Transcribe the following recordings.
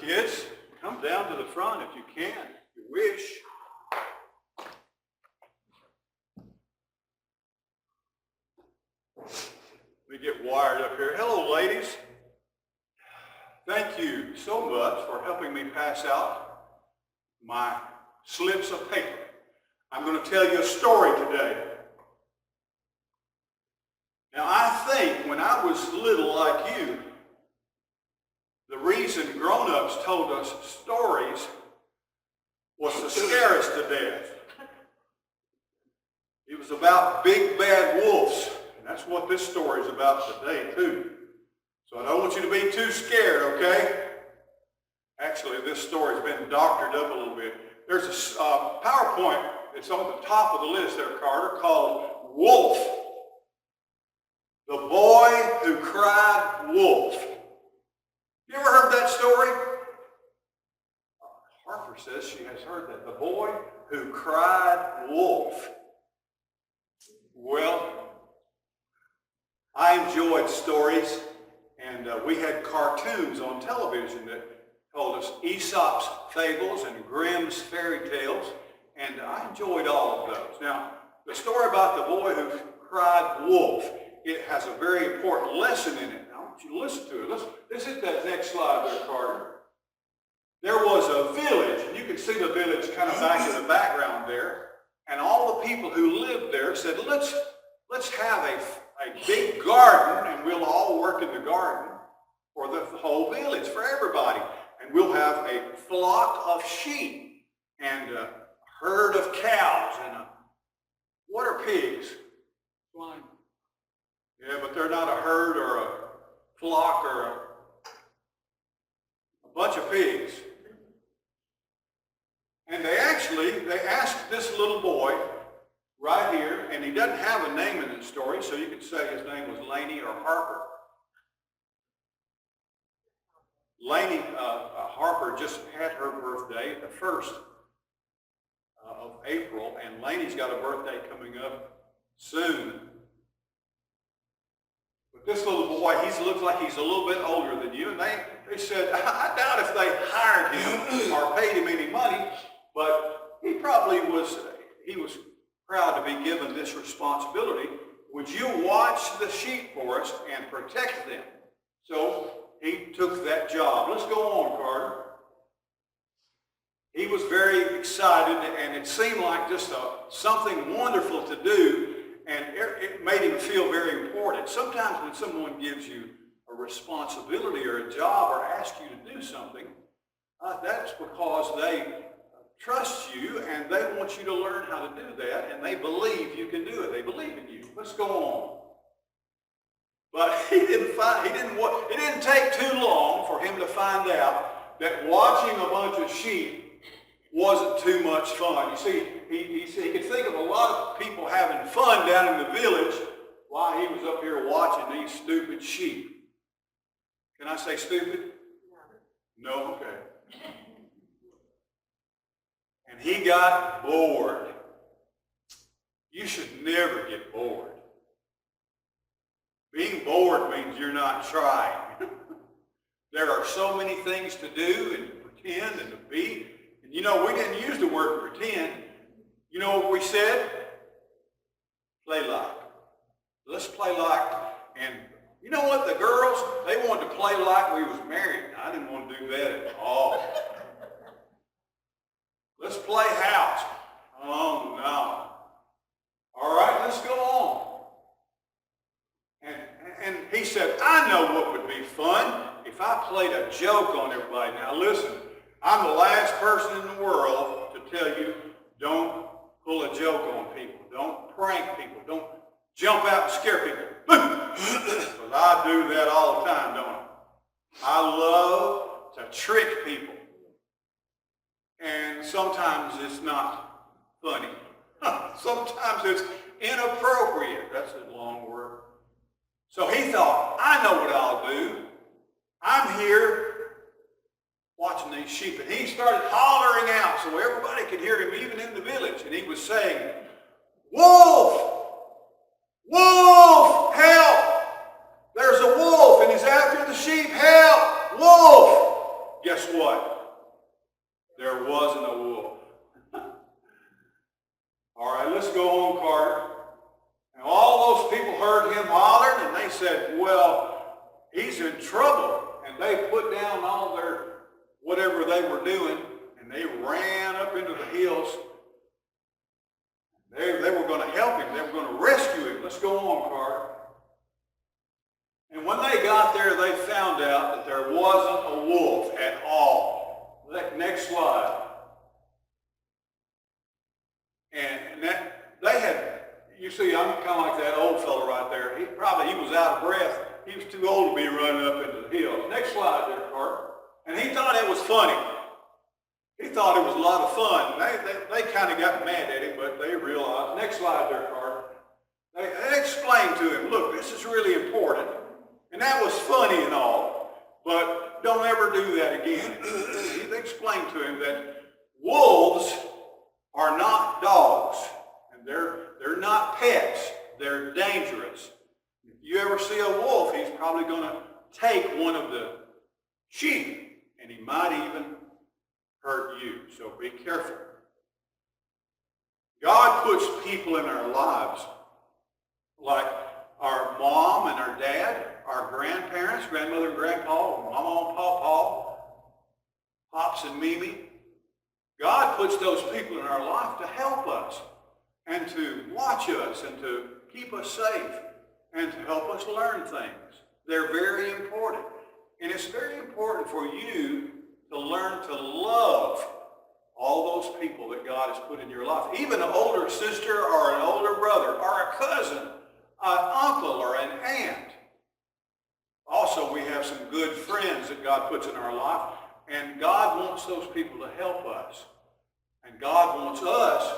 kids. Come down to the front if you can, if you wish. Let me get wired up here. Hello, ladies. Thank you so much for helping me pass out my slips of paper. I'm going to tell you a story today. Now, I think when I was little like you, the reason grown-ups told us stories was to scare us to death. It was about big bad wolves, and that's what this story is about today, too. So I don't want you to be too scared, okay? Actually, this story's been doctored up a little bit. There's a PowerPoint, it's on the top of the list there, Carter, called Wolf. The Boy Who Cried Wolf. You ever heard that story? Harper says she has heard that. The Boy Who Cried Wolf. Well, I enjoyed stories, and we had cartoons on television that told us Aesop's fables and Grimm's fairy tales, and I enjoyed all of those. Now, the story about the boy who cried wolf, it has a very important lesson in it. I want you to listen to it. Let's hit that next slide there, Carter. There was a village, and you can see the village kind of back in the background there, and all the people who lived there said, let's have a big garden, and we'll all work in the garden for the whole village, for everybody. And we'll have a flock of sheep and a herd of cows and what are pigs? Swine. Yeah, but they're not a herd or a flock or a bunch of pigs. And they asked this little boy right here, and he doesn't have a name in the story, so you could say his name was Laney or Harper. Laney Harper just had her birthday, the 1st of April, and Laney's got a birthday coming up soon. But this little boy, he looks like he's a little bit older than you, and they said, I doubt if they hired him or paid him any money, but he was proud to be given this responsibility. Would you watch the sheep for us and protect them? So he took that job. Let's go on, Carter. He was very excited, and it seemed like just something wonderful to do, and it made him feel very important. Sometimes when someone gives you a responsibility or a job or asks you to do something, that's because they trust you, and they want you to learn how to do that, and they believe you can do it. They believe in you. Let's go on. But it didn't take too long for him to find out that watching a bunch of sheep wasn't too much fun. You see, he could think of a lot of people having fun down in the village while he was up here watching these stupid sheep. Can I say stupid? No? Okay. And he got bored. You should never get bored. Being bored means you're not trying. There are so many things to do and pretend and to be. And you know, we didn't use the word pretend. You know what we said? Play like. Let's play like. And you know what? The girls, they wanted to play like we was married. I didn't want to do that at all. Let's play house. Oh, no. All right, let's go on. And he said, I know what would be fun if I played a joke on everybody. Now listen, I'm the last person in the world to tell you, don't pull a joke on people. Don't prank people. Don't jump out and scare people. Because I do that all the time, don't I? I love to trick people. And sometimes it's not funny. Sometimes it's inappropriate. That's a long word. So he thought, I know what I'll do. I'm here watching these sheep. And he started hollering out so everybody could hear him, even in the village. And he was saying, wolf! Wolf! Help! There's a wolf and he's after the sheep. Help! Wolf! Guess what? There wasn't a wolf. All right, let's go on, Carter. And all those people heard him hollering, and they said, well, he's in trouble. And they put down all their whatever they were doing, and they ran up into the hills. They were going to help him. They were going to rescue him. Let's go on, Carter. And when they got there, they found out that there wasn't a wolf at all. Next slide. And that they had, you see, I'm kind of like that old fellow right there. He was out of breath. He was too old to be running up into the hills. Next slide there, Carter. And he thought it was funny. He thought it was a lot of fun. They kind of got mad at him, but they realized. Next slide there, Carter. They explained to him, look, this is really important. And that was funny and all, but don't ever do that again. They explained to him that wolves are not dogs, and they're not pets. They're dangerous. If you ever see a wolf, he's probably going to take one of the sheep, and he might even hurt you. So be careful. God puts people in our lives like our mom and our dad, our grandparents, grandmother and grandpa, mama and pawpaw, pops and Mimi. God puts those people in our life to help us and to watch us and to keep us safe and to help us learn things. They're very important. And it's very important for you to learn to love all those people that God has put in your life. Even an older sister or an older brother or a cousin, an uncle or an aunt. Also, we have some good friends that God puts in our life, and God wants those people to help us. And God wants us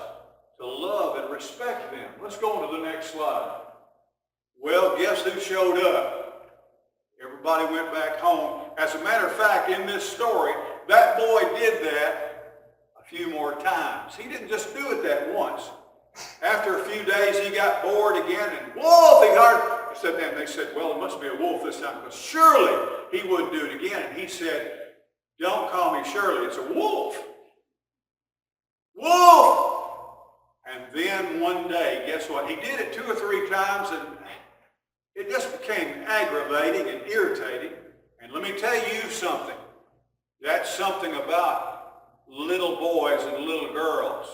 to love and respect them. Let's go on to the next slide. Well, guess who showed up? Everybody went back home. As a matter of fact, in this story, that boy did that a few more times. He didn't just do it that once. After a few days, he got bored again, and wolf, he heard. And they said, well, it must be a wolf this time, because surely he wouldn't do it again. And he said, don't call me Shirley, it's a wolf. Wolf! And then one day, guess what? He did it 2 or 3 times, and it just became aggravating and irritating. And let me tell you something. That's something about little boys and little girls.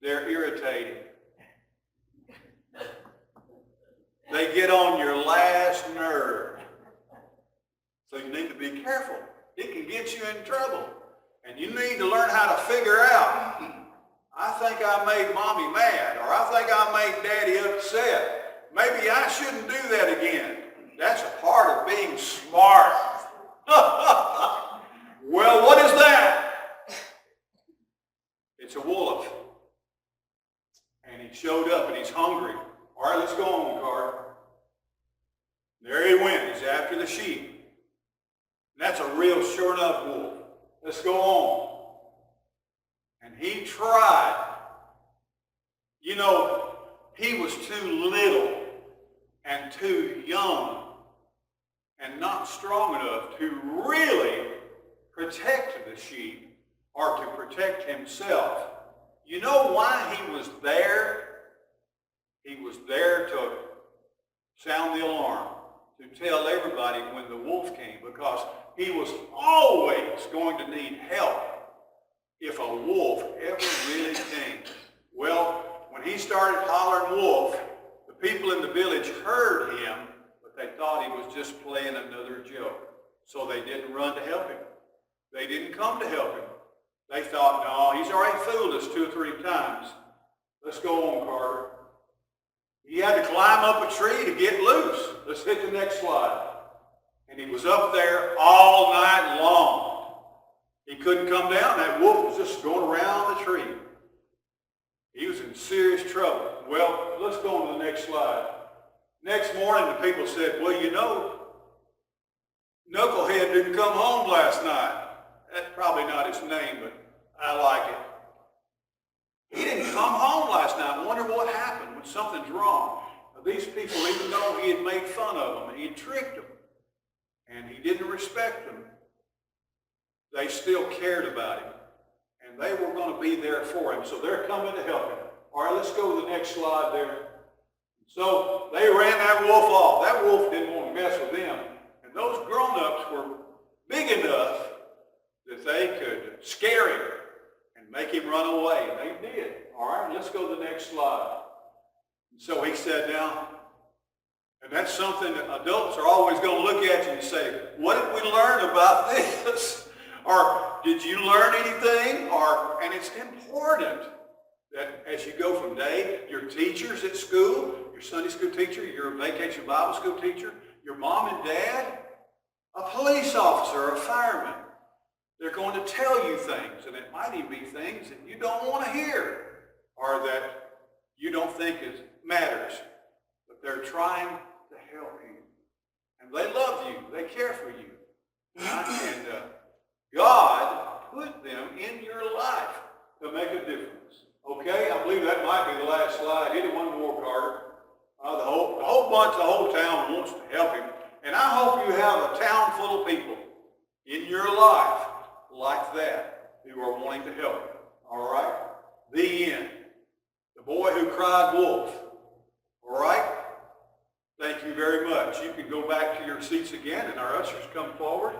They're irritating. They get on your last nerve. So you need to be careful. It can get you in trouble. And you need to learn how to figure out, I think I made mommy mad, or I think I made daddy upset. Maybe I shouldn't do that again. That's a part of being smart. Well, what is that? It's a wolf. And he showed up and he's hungry. All right, let's go on, Carter. There he went. He's after the sheep. And that's a real sure enough wolf. Let's go on. And he tried. You know, he was too little and too young and not strong enough to really protect the sheep or to protect himself. You know why he was there? He was there to sound the alarm, to tell everybody when the wolf came, because he was always going to need help if a wolf ever really came. Well, when he started hollering wolf, the people in the village heard him, but they thought he was just playing another joke. So they didn't run to help him. They didn't come to help him. They thought, no, he's already fooled us 2 or 3 times. Let's go on, Carter. He had to climb up a tree to get loose. Let's hit the next slide. And he was up there all night long. He couldn't come down. That wolf was just going around the tree. He was in serious trouble. Well, let's go on to the next slide. Next morning, the people said, well, you know, Knucklehead didn't come home last night. That's probably not his name, but I like it. He didn't come home last night. I wonder what happened, when something's wrong. Now, these people, even though he had made fun of them, he had tricked them, and he didn't respect them, they still cared about him. And they were going to be there for him. So they're coming to help him. All right, let's go to the next slide there. So they ran that wolf off. That wolf didn't want to mess with them. And those grown-ups were big enough that they could scare him and make him run away. And they did. All right, let's go to the next slide. And so he said, now, and that's something that adults are always going to look at you and say, what did we learn about this? Or did you learn anything? And it's important that as you go from day, your teachers at school, your Sunday school teacher, your vacation Bible school teacher, your mom and dad, a police officer, a fireman, they're going to tell you things, and it might even be things that you don't want to hear or that you don't think matters, but they're trying to help you. And they love you. They care for you. And God put them in your life to make a difference. Okay, I believe that might be the last slide. Hit it one more, Carter. The whole bunch, the whole town wants to help him. And I hope you have a town full of people in your life like that who are wanting to help you. All right? The end. The boy who cried wolf. All right? Thank you very much. You can go back to your seats again, and our ushers come forward.